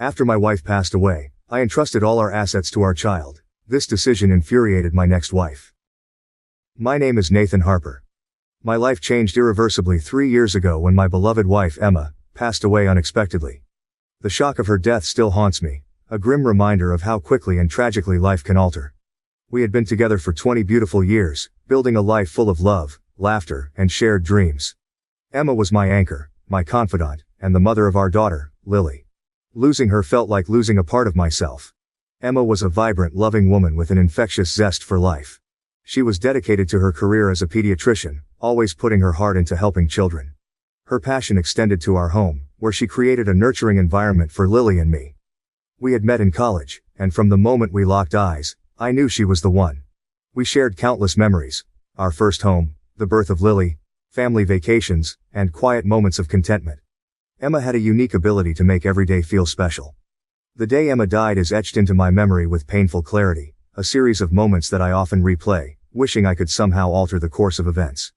After my wife passed away, I entrusted all our assets to our child. This decision infuriated my next wife. My name is Nathan Harper. My life changed irreversibly 3 years ago when my beloved wife, Emma, passed away unexpectedly. The shock of her death still haunts me, a grim reminder of how quickly and tragically life can alter. We had been together for 20 beautiful years, building a life full of love, laughter, and shared dreams. Emma was my anchor, my confidant, and the mother of our daughter, Lily. Losing her felt like losing a part of myself. Emma was a vibrant, loving woman with an infectious zest for life. She was dedicated to her career as a pediatrician, always putting her heart into helping children. Her passion extended to our home, where she created a nurturing environment for Lily and me. We had met in college, and from the moment we locked eyes, I knew she was the one. We shared countless memories: our first home, the birth of Lily, family vacations, and quiet moments of contentment. Emma had a unique ability to make every day feel special. The day Emma died is etched into my memory with painful clarity, a series of moments that I often replay, wishing I could somehow alter the course of events.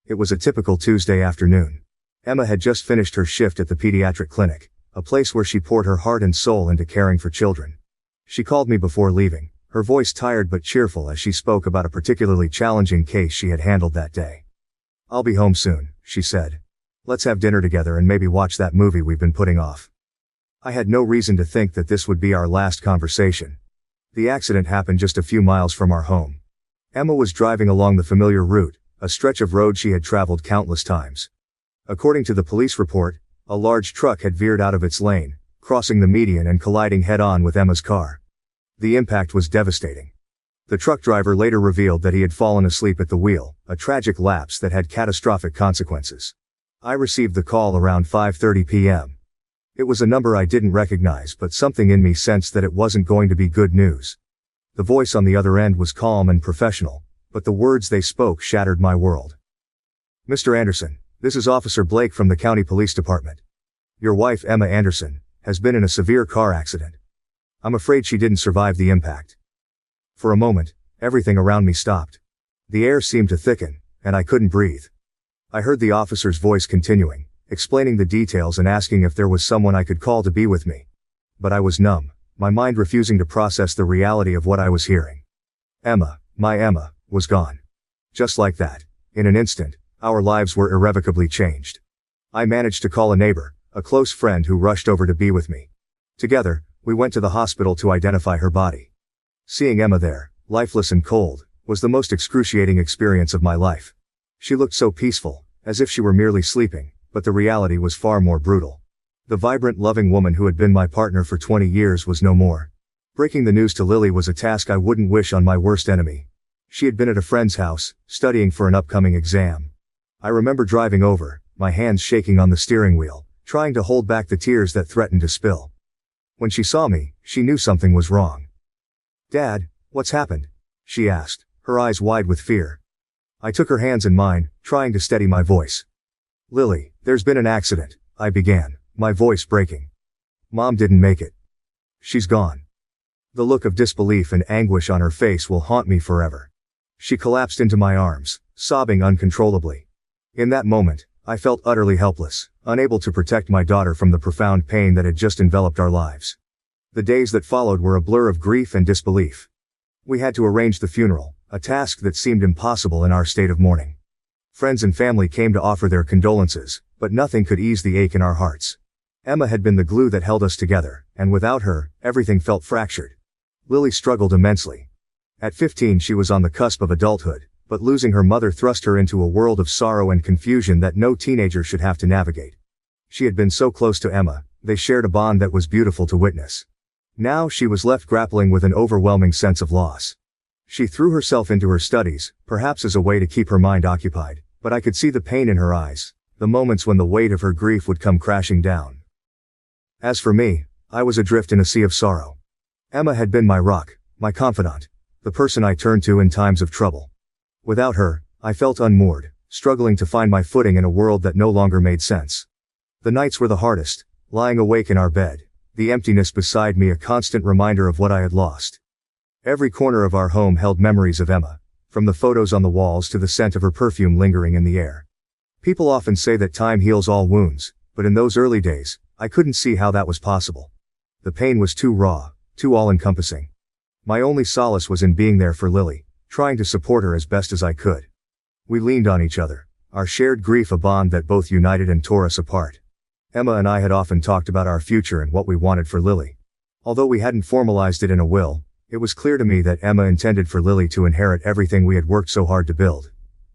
It was a typical Tuesday afternoon. Emma had just finished her shift at the pediatric clinic, a place where she poured her heart and soul into caring for children. She called me before leaving, her voice tired but cheerful as she spoke about a particularly challenging case she had handled that day. "I'll be home soon," she said. "Let's have dinner together and maybe watch that movie we've been putting off." I had no reason to think that this would be our last conversation. The accident happened just a few miles from our home. Emma was driving along the familiar route, a stretch of road she had traveled countless times. According to the police report, a large truck had veered out of its lane, crossing the median and colliding head-on with Emma's car. The impact was devastating. The truck driver later revealed that he had fallen asleep at the wheel, a tragic lapse that had catastrophic consequences. I received the call around 5:30 p.m. It was a number I didn't recognize, but something in me sensed that it wasn't going to be good news. The voice on the other end was calm and professional, but the words they spoke shattered my world. "Mr. Anderson, this is Officer Blake from the County Police Department. Your wife, Emma Anderson, has been in a severe car accident. I'm afraid she didn't survive the impact." For a moment, everything around me stopped. The air seemed to thicken, and I couldn't breathe. I heard the officer's voice continuing, explaining the details and asking if there was someone I could call to be with me. But I was numb, my mind refusing to process the reality of what I was hearing. Emma, my Emma, was gone. Just like that, in an instant, our lives were irrevocably changed. I managed to call a neighbor, a close friend who rushed over to be with me. Together, we went to the hospital to identify her body. Seeing Emma there, lifeless and cold, was the most excruciating experience of my life. She looked so peaceful, as if she were merely sleeping, but the reality was far more brutal. The vibrant, loving woman who had been my partner for 20 years was no more. Breaking the news to Lily was a task I wouldn't wish on my worst enemy. She had been at a friend's house, studying for an upcoming exam. I remember driving over, my hands shaking on the steering wheel, trying to hold back the tears that threatened to spill. When she saw me, she knew something was wrong. "Dad, what's happened?" she asked, her eyes wide with fear. I took her hands in mine, trying to steady my voice. "Lily, there's been an accident," I began, my voice breaking. "Mom didn't make it. She's gone." The look of disbelief and anguish on her face will haunt me forever. She collapsed into my arms, sobbing uncontrollably. In that moment, I felt utterly helpless, unable to protect my daughter from the profound pain that had just enveloped our lives. The days that followed were a blur of grief and disbelief. We had to arrange the funeral, a task that seemed impossible in our state of mourning. Friends and family came to offer their condolences, but nothing could ease the ache in our hearts. Emma had been the glue that held us together, and without her, everything felt fractured. Lily struggled immensely. At 15 she was on the cusp of adulthood, but losing her mother thrust her into a world of sorrow and confusion that no teenager should have to navigate. She had been so close to Emma, they shared a bond that was beautiful to witness. Now she was left grappling with an overwhelming sense of loss. She threw herself into her studies, perhaps as a way to keep her mind occupied, but I could see the pain in her eyes, the moments when the weight of her grief would come crashing down. As for me, I was adrift in a sea of sorrow. Emma had been my rock, my confidant, the person I turned to in times of trouble. Without her, I felt unmoored, struggling to find my footing in a world that no longer made sense. The nights were the hardest, lying awake in our bed, the emptiness beside me a constant reminder of what I had lost. Every corner of our home held memories of Emma, from the photos on the walls to the scent of her perfume lingering in the air. People often say that time heals all wounds, but in those early days, I couldn't see how that was possible. The pain was too raw, too all-encompassing. My only solace was in being there for Lily, trying to support her as best as I could. We leaned on each other, our shared grief a bond that both united and tore us apart. Emma and I had often talked about our future and what we wanted for Lily. Although we hadn't formalized it in a will, it was clear to me that Emma intended for Lily to inherit everything we had worked so hard to build.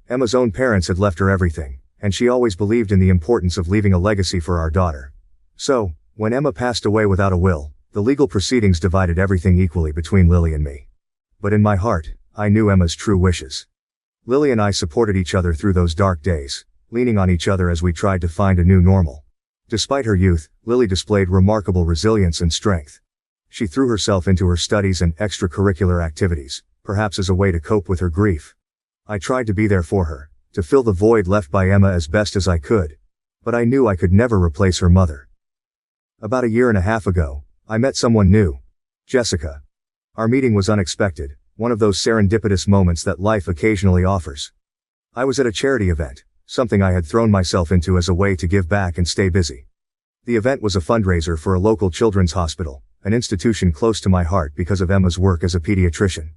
Emma's own parents had left her everything, and she always believed in the importance of leaving a legacy for our daughter. So, when Emma passed away without a will, the legal proceedings divided everything equally between Lily and me. But in my heart, I knew Emma's true wishes. Lily and I supported each other through those dark days, leaning on each other as we tried to find a new normal. Despite her youth, Lily displayed remarkable resilience and strength. She threw herself into her studies and extracurricular activities, perhaps as a way to cope with her grief. I tried to be there for her, to fill the void left by Emma as best as I could. But I knew I could never replace her mother. About a year and a half ago, I met someone new. Jessica. Our meeting was unexpected, one of those serendipitous moments that life occasionally offers. I was at a charity event, something I had thrown myself into as a way to give back and stay busy. The event was a fundraiser for a local children's hospital, an institution close to my heart because of Emma's work as a pediatrician.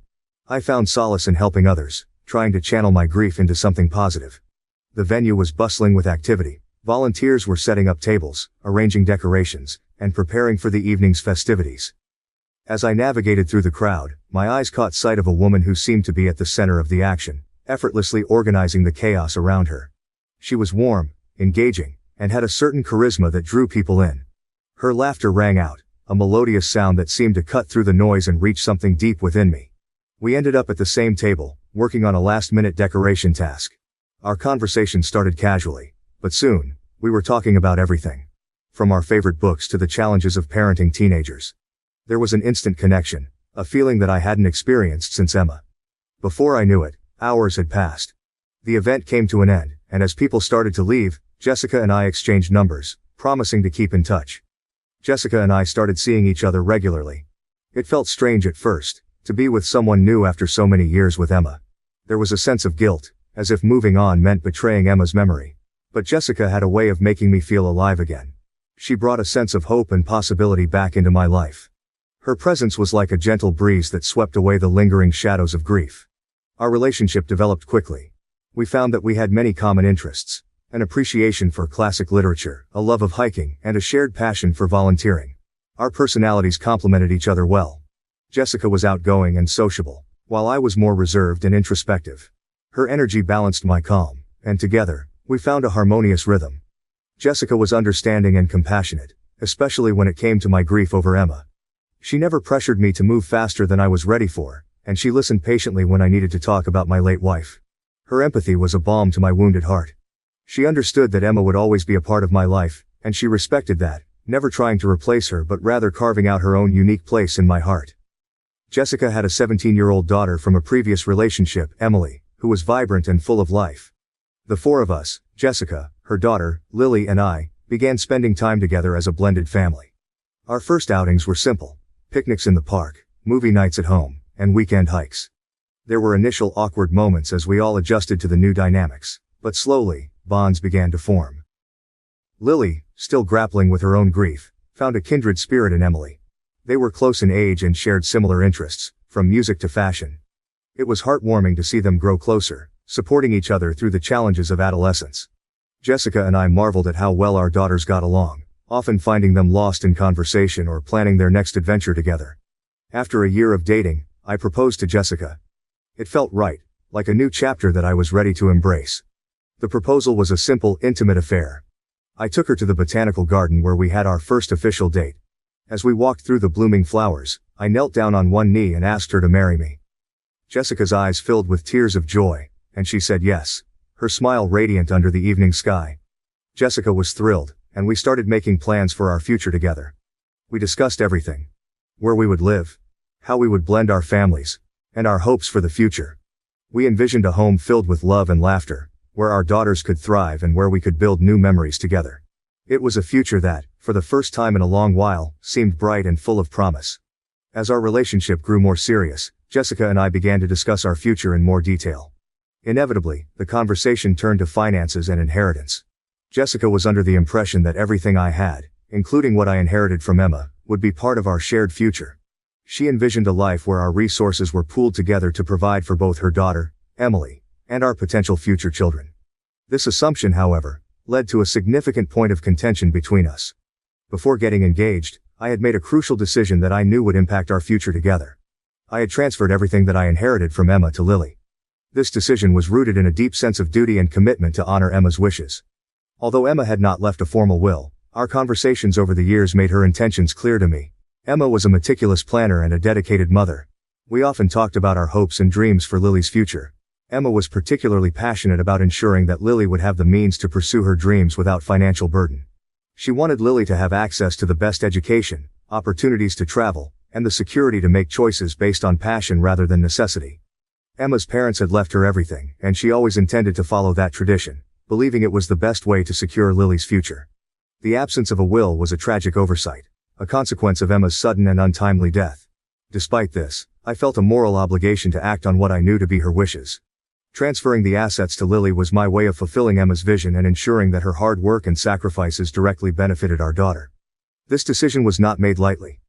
I found solace in helping others, trying to channel my grief into something positive. The venue was bustling with activity. Volunteers were setting up tables, arranging decorations, and preparing for the evening's festivities. As I navigated through the crowd, my eyes caught sight of a woman who seemed to be at the center of the action, effortlessly organizing the chaos around her. She was warm, engaging, and had a certain charisma that drew people in. Her laughter rang out, a melodious sound that seemed to cut through the noise and reach something deep within me. We ended up at the same table, working on a last-minute decoration task. Our conversation started casually, but soon, we were talking about everything. From our favorite books to the challenges of parenting teenagers. There was an instant connection, a feeling that I hadn't experienced since Emma. Before I knew it, hours had passed. The event came to an end, and as people started to leave, Jessica and I exchanged numbers, promising to keep in touch. Jessica and I started seeing each other regularly. It felt strange at first, to be with someone new after so many years with Emma. There was a sense of guilt, as if moving on meant betraying Emma's memory. But Jessica had a way of making me feel alive again. She brought a sense of hope and possibility back into my life. Her presence was like a gentle breeze that swept away the lingering shadows of grief. Our relationship developed quickly. We found that we had many common interests, an appreciation for classic literature, a love of hiking, and a shared passion for volunteering. Our personalities complemented each other well. Jessica was outgoing and sociable, while I was more reserved and introspective. Her energy balanced my calm, and together, we found a harmonious rhythm. Jessica was understanding and compassionate, especially when it came to my grief over Emma. She never pressured me to move faster than I was ready for, and she listened patiently when I needed to talk about my late wife. Her empathy was a balm to my wounded heart. She understood that Emma would always be a part of my life, and she respected that, never trying to replace her but rather carving out her own unique place in my heart. Jessica had a 17-year-old daughter from a previous relationship, Emily, who was vibrant and full of life. The four of us, Jessica, her daughter, Lily and I, began spending time together as a blended family. Our first outings were simple. Picnics in the park, movie nights at home, and weekend hikes. There were initial awkward moments as we all adjusted to the new dynamics, but slowly, bonds began to form. Lily, still grappling with her own grief, found a kindred spirit in Emily. They were close in age and shared similar interests, from music to fashion. It was heartwarming to see them grow closer, supporting each other through the challenges of adolescence. Jessica and I marveled at how well our daughters got along, often finding them lost in conversation or planning their next adventure together. After a year of dating, I proposed to Jessica. It felt right, like a new chapter that I was ready to embrace. The proposal was a simple, intimate affair. I took her to the botanical garden where we had our first official date. As we walked through the blooming flowers, I knelt down on one knee and asked her to marry me. Jessica's eyes filled with tears of joy, and she said yes, her smile radiant under the evening sky. Jessica was thrilled, and we started making plans for our future together. We discussed everything. Where we would live, how we would blend our families, and our hopes for the future. We envisioned a home filled with love and laughter, where our daughters could thrive and where we could build new memories together. It was a future that, for the first time in a long while, seemed bright and full of promise. As our relationship grew more serious, Jessica and I began to discuss our future in more detail. Inevitably, the conversation turned to finances and inheritance. Jessica was under the impression that everything I had, including what I inherited from Emma, would be part of our shared future. She envisioned a life where our resources were pooled together to provide for both her daughter, Emily, and our potential future children. This assumption, however, led to a significant point of contention between us. Before getting engaged, I had made a crucial decision that I knew would impact our future together. I had transferred everything that I inherited from Emma to Lily. This decision was rooted in a deep sense of duty and commitment to honor Emma's wishes. Although Emma had not left a formal will, our conversations over the years made her intentions clear to me. Emma was a meticulous planner and a dedicated mother. We often talked about our hopes and dreams for Lily's future. Emma was particularly passionate about ensuring that Lily would have the means to pursue her dreams without financial burden. She wanted Lily to have access to the best education, opportunities to travel, and the security to make choices based on passion rather than necessity. Emma's parents had left her everything, and she always intended to follow that tradition, believing it was the best way to secure Lily's future. The absence of a will was a tragic oversight, a consequence of Emma's sudden and untimely death. Despite this, I felt a moral obligation to act on what I knew to be her wishes. Transferring the assets to Lily was my way of fulfilling Emma's vision and ensuring that her hard work and sacrifices directly benefited our daughter. This decision was not made lightly.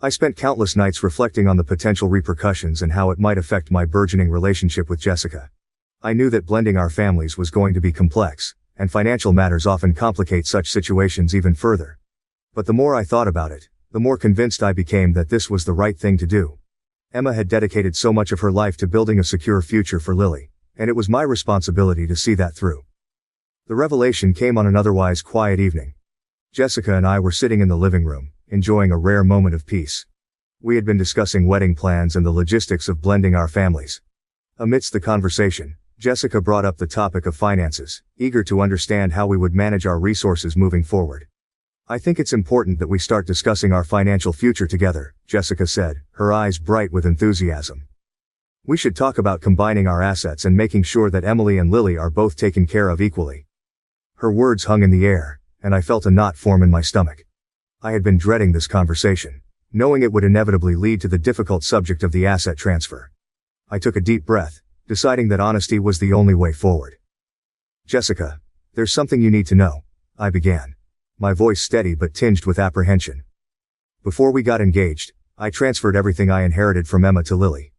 I spent countless nights reflecting on the potential repercussions and how it might affect my burgeoning relationship with Jessica. I knew that blending our families was going to be complex, and financial matters often complicate such situations even further. But the more I thought about it, the more convinced I became that this was the right thing to do. Emma had dedicated so much of her life to building a secure future for Lily, and it was my responsibility to see that through. The revelation came on an otherwise quiet evening. Jessica and I were sitting in the living room, enjoying a rare moment of peace. We had been discussing wedding plans and the logistics of blending our families. Amidst the conversation, Jessica brought up the topic of finances, eager to understand how we would manage our resources moving forward. "I think it's important that we start discussing our financial future together," Jessica said, her eyes bright with enthusiasm. "We should talk about combining our assets and making sure that Emily and Lily are both taken care of equally." Her words hung in the air, and I felt a knot form in my stomach. I had been dreading this conversation, knowing it would inevitably lead to the difficult subject of the asset transfer. I took a deep breath, deciding that honesty was the only way forward. "Jessica, there's something you need to know," I began, my voice steady but tinged with apprehension. "Before we got engaged, I transferred everything I inherited from Emma to Lily.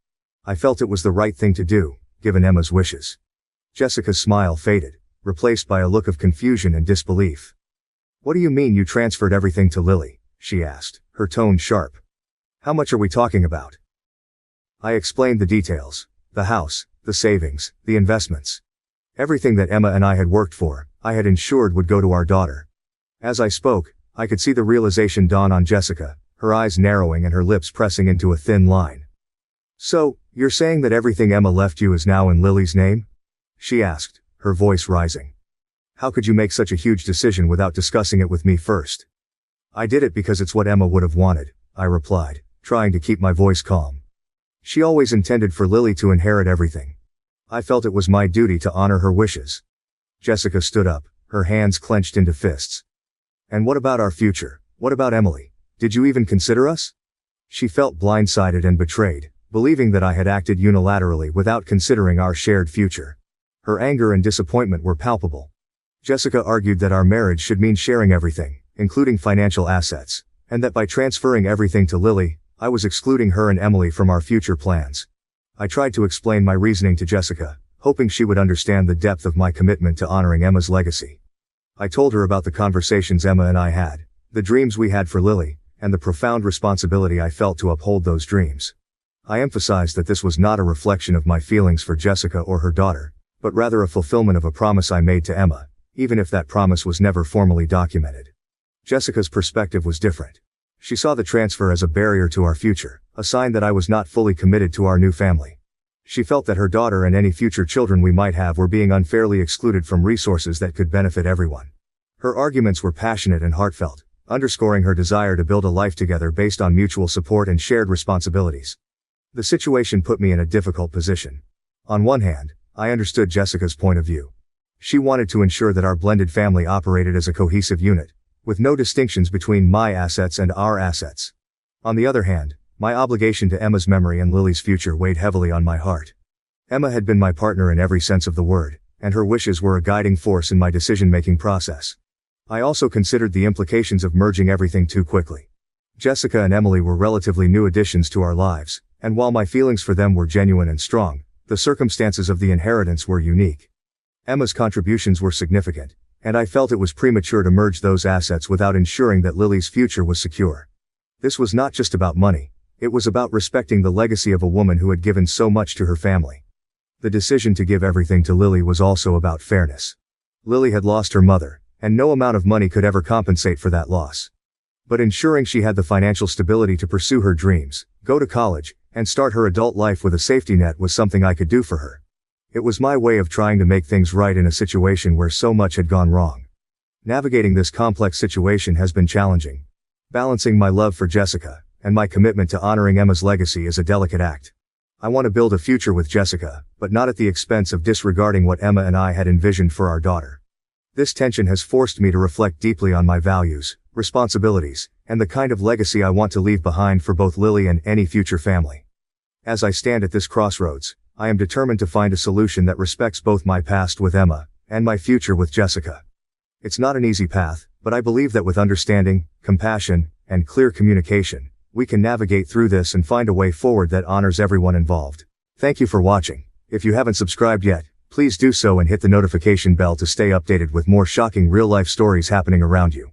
I felt it was the right thing to do, given Emma's wishes." Jessica's smile faded, replaced by a look of confusion and disbelief. "What do you mean you transferred everything to Lily?" she asked, her tone sharp. "How much are we talking about?" I explained the details: the house, the savings, the investments. Everything that Emma and I had worked for, I had ensured would go to our daughter. As I spoke, I could see the realization dawn on Jessica, her eyes narrowing and her lips pressing into a thin line. "So, you're saying that everything Emma left you is now in Lily's name?" she asked, her voice rising. "How could you make such a huge decision without discussing it with me first?" "I did it because it's what Emma would have wanted," I replied, trying to keep my voice calm. "She always intended for Lily to inherit everything. I felt it was my duty to honor her wishes." Jessica stood up, her hands clenched into fists. "And what about our future? What about Emily? Did you even consider us?" She felt blindsided and betrayed, believing that I had acted unilaterally without considering our shared future. Her anger and disappointment were palpable. Jessica argued that our marriage should mean sharing everything, including financial assets, and that by transferring everything to Lily, I was excluding her and Emily from our future plans. I tried to explain my reasoning to Jessica, hoping she would understand the depth of my commitment to honoring Emma's legacy. I told her about the conversations Emma and I had, the dreams we had for Lily, and the profound responsibility I felt to uphold those dreams. I emphasized that this was not a reflection of my feelings for Jessica or her daughter, but rather a fulfillment of a promise I made to Emma, even if that promise was never formally documented. Jessica's perspective was different. She saw the transfer as a barrier to our future, a sign that I was not fully committed to our new family. She felt that her daughter and any future children we might have were being unfairly excluded from resources that could benefit everyone. Her arguments were passionate and heartfelt, underscoring her desire to build a life together based on mutual support and shared responsibilities. The situation put me in a difficult position. On one hand, I understood Jessica's point of view. She wanted to ensure that our blended family operated as a cohesive unit, with no distinctions between my assets and our assets. On the other hand, my obligation to Emma's memory and Lily's future weighed heavily on my heart. Emma had been my partner in every sense of the word, and her wishes were a guiding force in my decision-making process. I also considered the implications of merging everything too quickly. Jessica and Emily were relatively new additions to our lives, and while my feelings for them were genuine and strong, the circumstances of the inheritance were unique. Emma's contributions were significant, and I felt it was premature to merge those assets without ensuring that Lily's future was secure. This was not just about money, it was about respecting the legacy of a woman who had given so much to her family. The decision to give everything to Lily was also about fairness. Lily had lost her mother, and no amount of money could ever compensate for that loss. But ensuring she had the financial stability to pursue her dreams, go to college, and start her adult life with a safety net was something I could do for her. It was my way of trying to make things right in a situation where so much had gone wrong. Navigating this complex situation has been challenging. Balancing my love for Jessica, and my commitment to honoring Emma's legacy is a delicate act. I want to build a future with Jessica, but not at the expense of disregarding what Emma and I had envisioned for our daughter. This tension has forced me to reflect deeply on my values, responsibilities, and the kind of legacy I want to leave behind for both Lily and any future family. As I stand at this crossroads, I am determined to find a solution that respects both my past with Emma, and my future with Jessica. It's not an easy path, but I believe that with understanding, compassion, and clear communication, we can navigate through this and find a way forward that honors everyone involved. Thank you for watching. If you haven't subscribed yet, please do so and hit the notification bell to stay updated with more shocking real-life stories happening around you.